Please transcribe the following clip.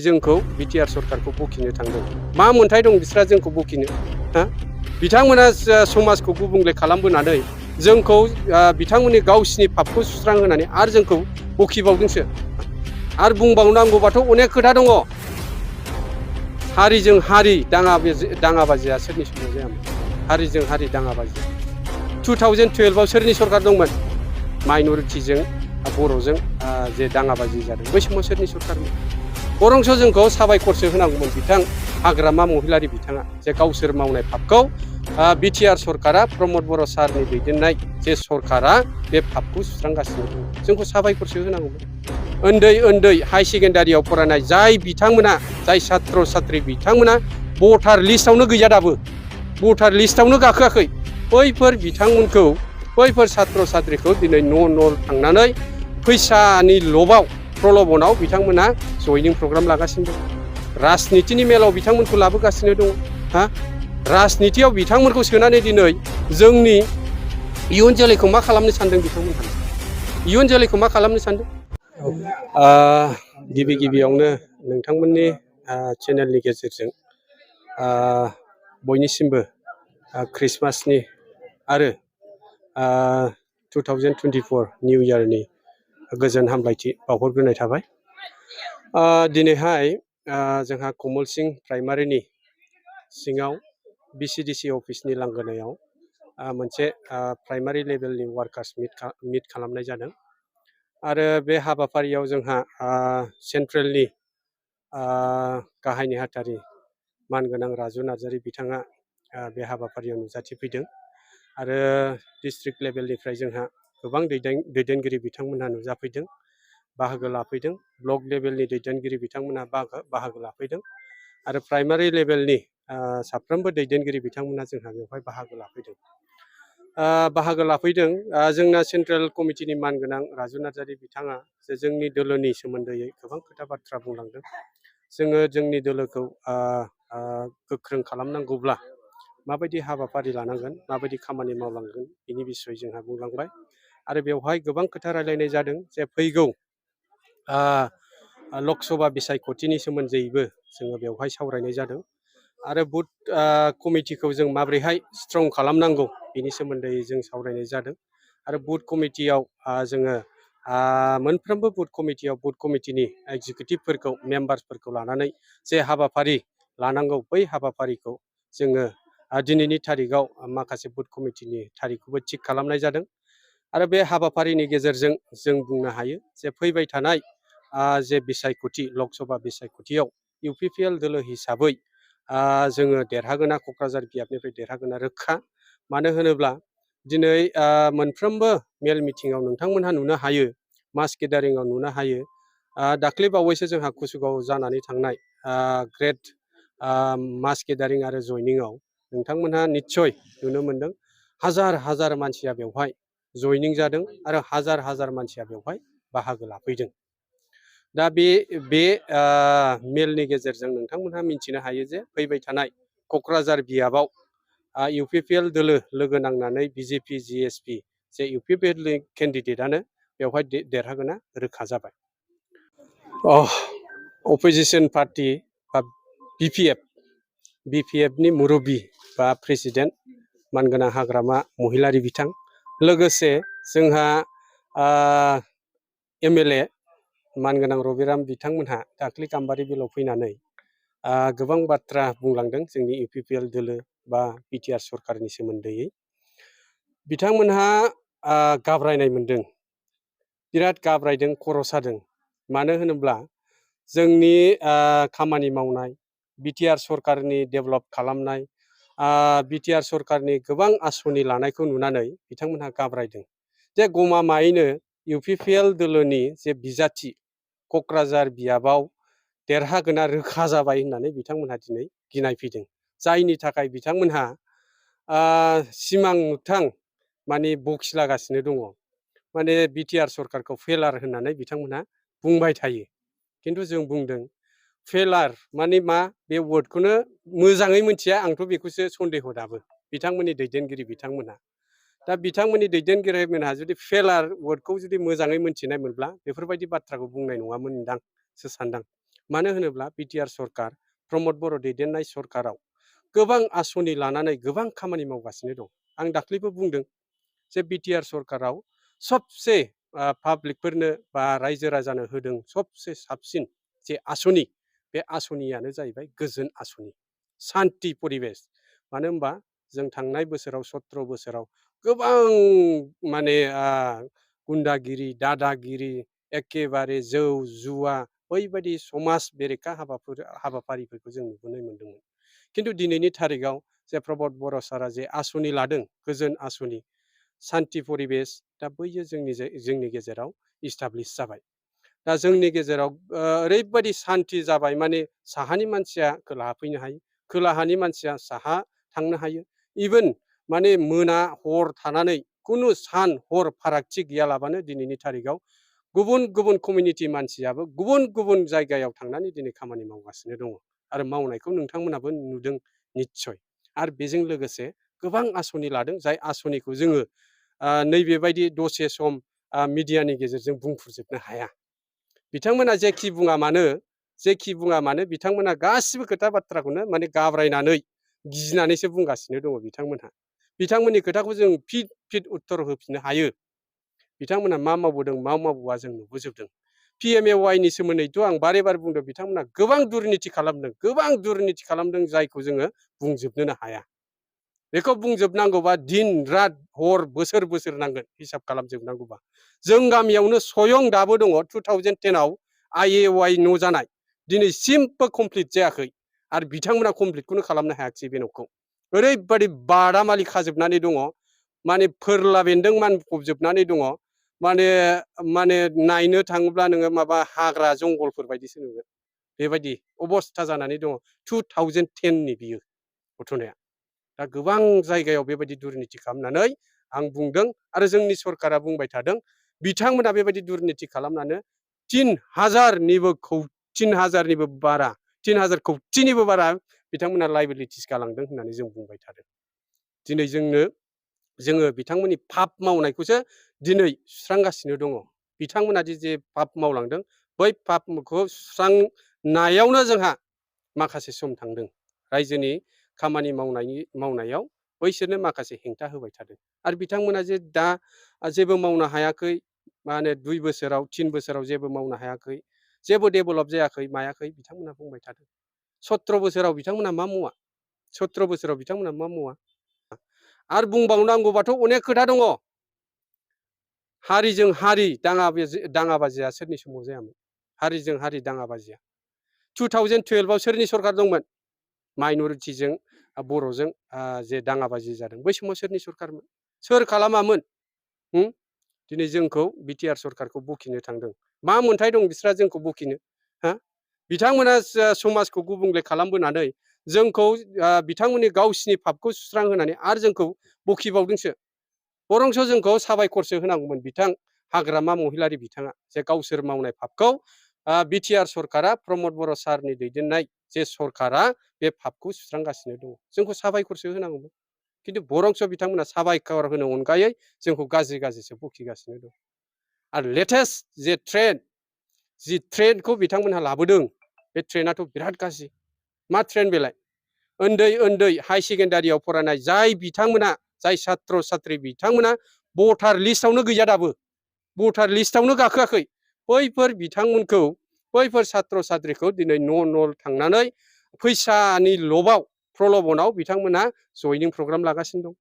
जोंखौ बिटिआर सरकारखौ बखिनो थांदों मा मोन्थाय दं बिस्रा जोंखौ बखिनो बिथांमोना समाजखौ गुबुंले खालामबोनानै जोंखौ बिथांमोननि गावसिनि पापखौ सुस्रांहोनानै आरो जोंखौ बखिबावदोंसो आरो बुंबावनांगौबाथ' अनेक खोथा दङ हारिजों हारि दाङाबाजिया सोरनि समाव जायामोन हारिजों हारि दाङाबाजि 2012 आव सोरनि सरकार दंमोन माइनरिटिजों बर'जों जे दाङाबाजि जादों बै समाव सोरनि सरकारमोन बरंस जोंखौ साबायखरसो होनांगौमोन बिथां हाग्रामा महिलारि बिथाङा जे गावसोर मावनाय पापखौ बिटिआर सरकारा प्रमद बर' सारनि दैदेननाय जे सरकारा बे पापखौ सुस्रांगासिनो दं जोंखौ साबायखरसो होनांगौमोन उन्दै उन्दै हाई सेकेन्डारियाव फरायनाय जाय बिथांमोना जाय छात्र छात्री बिथांमोना भटार लिस्टआवनो गैया दाबो भटार लिस्टआवनो गाखोआखै बैफोर बिथांमोनखौ बैफोर छात्र छात्रीखौ दिनै न' थांनानै फैसानि लबाव प्रलबनाव बिथांमोना जयनिं प्रग्राम लागासिनो दं राजनितिनि मेलाव बिथांमोनखौ लाबोगासिनो दं राजनितियाव बिथांमोनखौ सोनानै दिनै जोंनि इयुन जोलैखौ मा खालामनो सानदों बिथांमोनहा इयुन जोलैखौ मा खालामनो सानदों गिबियावनो नोंथांमोननि चेनेलनि गेजेरजों बयनिसिमबो क्रिसमासनि आरो 2024 निउ इयारनि गोजोन हामलायथि बावहरग्रोनाय थाबाय दिनैहाय जोंहा कमलसिं प्राइमारिनि सिङाव V.C.D.C अफिसनि लांगोनायाव मोनसे प्राइमारि लेभेलनि वार्कार्स मिट खालामनाय जादों आरो बे हाबाफारियाव जोंहा सेन्ट्रेलनि गाहाय नेहाथारि मानगोनां राजु नार्जारि बिथाङा बे हाबाफारियाव नुजाथिफैदों आरो डिस्ट्रिक्ट लेभेलनिफ्राय जोंहा गोबां दैदेनगिरि बिथांमोनहा नुजाफैदों बाहागो लाफैदों ब्लक लेभेलनि दैदेनगिरि बिथांमोनहा बाहागो लाफैदों आरो प्राइमारि लेभेलनि साफ्रोमबो दैदेनगिरि बिथांमोनहा जोंहा बेवहाय बाहागो लाफैदों जोंना सेन्ट्रेल कमिटिनि मानगोनां राजु नार्जारि बिथाङा जे जोंनि दोलोनि सोमोन्दै गोबां खोथा बाथ्रा बुंलांदों जोङो जोंनि दोलोखौ गोख्रों खालामनांगौब्ला माबायदि हाबाफारि लानांगोन माबायदि खामानि मावलांगोन बिनि बिसय जोंहा बुंलांबाय आरो बेवहाय गोबां खोथा रायलायनाय जादों जे फैगौ लकसभा बिसायख'थिनि सोमोन्दैबो जोङो बेवहाय सावरायनाय जादों आरो बुथ कमिटिखौ जों माबोरैहाय स्ट्रं खालामनांगौ बिनि सोमोन्दै जों सावरायनाय जादों आरो बुथ कमिटियाव जोङो मोनफ्रोमबो बुथ कमिटिनि एक्जिकिउटिभफोरखौ मेम्बार्सफोरखौ लानानै जे हाबाफारि लानांगौ बै हाबाफारिखौ जोङो दिनैनि थारिखआव माखासे बुथ कमिटिनि थारिखखौबो थिग खालामनाय जादों आरो बे हाबाफारिनि गेजेरजों जों बुंनो हायो जे फैबाय थानाय जे बिसायख'थि लकसभा बिसायख'थियाव UPPL दोलो हिसाबै जोङो देरहागोना क'क्राझार बियाबनिफ्राय देरहागोना रोखा मानो होनोब्ला दिनै मोनफ्रोमबो मेल मिटिङाव नोंथांमोनहा नुनो हायो मास गेदारिङाव नुनो हायो दाख्लै बावैसो जोंहा कुसुगाव जानानै थांनाय ग्रेट मास गेदारिं आरो जयनिंआव नोंथांमोनहा निस्सय नुनो मोन्दों हाजार मानसिया बेवहाय जयनिं जादों आरो हाजार मानसिया बेवहाय बाहागो लाफैदों दा बे मेलनि गेजेरजों नोंथांमोनहा मिन्थिनो हायो जे फैबाय थानाय क'क्राझार बियाबाव UPPL दोलो लोगो नांनानै BJP GSP जे UPPL केन्डिडेटआनो बेवहाय देरहागोना रोखा जाबाय अपोजिसन पार्टि बा BPFनि मुरब्बी बा प्रेसिडेन्ट मानगोनां हाग्रामा महिलारि बिथां लोगोसे जोंहा MLA मानगोनां रबिराम बिथांमोनहा दाख्लै गाम्बारि बिलाव फैनानै गोबां बाथ्रा बुंलांदों जोंनि UPPL दोलो बा बिटिआर सरकारनि सोमोन्दै बिथांमोनहा गाब्रायनाय मोनदों बिराद गाब्रायदों खर' सादों मानो होनोब्ला जोंनि खामानि मावनाय बिटिआर सरकारनि डेभेलप खालामनाय बिटिआर सरकारनि गोबां आसनि लानायखौ नुनानै बिथांमोनहा गाब्रायदों जे गमामायैनो UPPL दोलोनि जे बिजाथि क'क्राझार बियाबाव देरहागोना रोखा जाबाय होननानै बिथांमोनहा दिनै गिनाय फैदों जायनि थाखाय बिथांमोनहा सिमां मोगथां माने बखिलागासिनो दङ माने बिटिआर सरकारखौ फेलार होननानै बिथांमोनहा बुंबाय थायो खिन्थु जों बुंदों फेलार माने मा बे वर्डखौनो मोजाङै मिथिया आंथ' बेखौसो सन्देह दाबो बिथांमोननि दैदेनगिरि बिथांमोनहा दा बिथांमोननि दैदेनगिरिमोनहा जुदि फेलार वर्डखौ जुदि मोजाङै मिथिनाय मोनब्ला बेफोरबायदि बाथ्राखौ बुंनाय नङामोनदां सो सानदां मानो होनोब्ला बिटिआर सरकार प्रमद बर' दैदेननाय सरकाराव गोबां आसनि लानानै गोबां खामानि मावगासिनो दं। आं दाख्लैबो बुंदों जे बिटिआर सरकाराव सबसे पाब्लिकफोरनो बा रायजो राजानो होदों सबसे साबसिन जे आसनि, बे आसनियानो जाहैबाय गोजोन आसनि, सान्ति परिबेस। मानो होनबा जों थांनाय बोसोराव 17 बोसोराव गोबां माने गुन्दागिरि, दादागिरि, एखेबारे जौ जुवा बैबायदि समाज बेरेखा हाबाफारिफोरखौ जों नुबोनो मोन्दोंमोन। खिन्थु दिनैनि थारिखआव जे प्रमद बर' सारा जे आसनि लादों, गोजोन आसनि, सान्ति परिबेस, दा बैयो जोंनि गेजेराव इस्टाब्लिश जाबाय। दा जोंनि गेजेराव ओरैबायदि सान्ति जाबाय, माने साहानि मानसिया खोलाहा फैनो हायो, खोलाहानि मानसिया साहा थांनो हायो। इभेन माने मोना हर थानानै खुनु सान हर फारागथि गैयालाबानो दिनैनि थारिखआव गुबुन गुबुन कमिउनिटि मानसियाबो गुबुन गुबुन जायगायाव थांनानै दिनै खामानि मावगासिनो दङ आरो मावनायखौ नोंथांमोनाबो नुदों निस्सय। आरो बेजों लोगोसे गोबां आसनि लादों, जाय आसनिखौ जोङो नैबेबायदि दसे सम मिडियानि गेजेरजों बुंफुरजोबनो हाया। बिथांमोना जेखि बुङा मानो बिथांमोना गासिबो खोथा बाथ्राखौनो माने गाब्रायनानै गिनानैसो बुंगासिनो दङ बिथांमोनहा। बिथांमोननि खोथाखौ जों फिट फिट उत्तर होफिननो हायो। बिथांमोना मा मावबोदों मा मावबोआ जों नुबोजोबदों। PMAY-नि सोमोन्दैथ' आं बारे बारे बुंदों, बिथांमोना गोबां दुर्निति खालामदों, जायखौ जोङो बुंजोबनोनो हाया। बेखौ बुंजोबनांगौबा दिन रात हर बोसोर बोसोर नांगोन हिसाब खालामजोबनांगौबा। जों गामियावनो स्वयं दाबो दङ 2010आव IAY न' जानाय, दिनैसिमबो कमप्लिट जायाखै आरो बिथांमोना कमप्लिटखौनो खालामनो हायाखिसै बे न'खौ। ओरैबायदि बादामालि खाजोबनानै दङ, माने फोरला बेन्दों मानफबजोबनानै दङ, माने नायनो थाङोब्ला नोङो माबा हाग्रा जंगलफोर बायदिसो नुगोन, बेबायदि अबस्था जानानै दङ 2010नि बियो घटनाया। दा गोबां जायगायाव बेबायदि दुर्निति खालामनानै आं बुंदों आरो जोंनि सरकारा बुंबाय थादों, बिथांमोना बेबायदि दुर्निति खालामनानै 3,000निबो बारा 3,000 कौटिनिबो बारा बिथांमोना लाइबिलिटिस गालांदों होननानै जों बुंबाय थादों। दिनै जोङो बिथांमोननि पाप मावनायखौसो दिनै सुस्रांगासिनो दङ। बिथांमोना जे पाप मावलांदों, बै पापखौ सुस्रांनायावनो जोंहा माखासे सम थांदों। रायजोनि खामानि मावनायाव बैसोरनो माखासे हेंथा होबाय थादों आरो बिथांमोना जे दा जेबो मावनो हायाखै, माने 2 बोसोराव 3 बोसोराव जेबो मावनो हायाखै, जेबो डेभेलप जायाखै मायाखै बिथांमोना बुंबाय थादों। 17 बोसोराव बिथांमोना मा मावा, 17 बोसोराव बिथांमोना मा मावा। आरो बुंबावनांगौबाथ' अनेक खोथा दङ। हारिजों हारि दाङाबाजिया सोरनि समाव जायामोन? हारिजों हारि दाङाबाजिया 2012आव सोरनि सरकार दंमोन? माइनरिटिजों बर'जों जे दाङाबाजि जादों, बै समाव सोरनि सरकारमोन? सोर खालामामोन? दिनै जोंखौ बिटिआर सरकारखौ बखिनो थांदों। मा मोन्थाय दं बिस्रा जोंखौ बखिनो? बिथांमोना समाजखौ गुबुंले खालामबोनानै जोंखौ बिथांमोननि गावसिनि पापखौ सुस्रांहोनानै आरो जोंखौ बखिबावदोंसो। बरंसो जोंखौ साबायखरसो होनांगौमोन बिथां हाग्रामा महिलारि बिथाङा, जे गावसोर मावनाय पापखौ बिटिआर सरकारा प्रमद बर' सारनि दैदेननाय जे सरकारा बे पापखौ सुस्रांगासिनो दङ। जोंखौ साबायखरसो होनांगौमोन। खिन्थु बरंसो बिथांमोना साबायखर होनो अनगायै जोंखौ गाज्रिसो बखिगासिनो दं। आरो लेटेस्ट जि ट्रेनखौ बिथांमोनहा लाबोदों, बे ट्रेनाथ' बिराद गाज्रि। मा ट्रेन बेलाय? उन्दै हाई सेकेन्डारियाव फरायनाय जाय सात्र सात्रि बिथांमोना भटार लिस्टआवनो गैया, दाबो भटार लिस्टआवनो गाखोआखै, बैफोर सात्र सात्रिखौ दिनै न' थांनानै फैसानि लबाव प्रलबनाव बिथांमोना जयनिं प्रग्राम लागासिनो दं।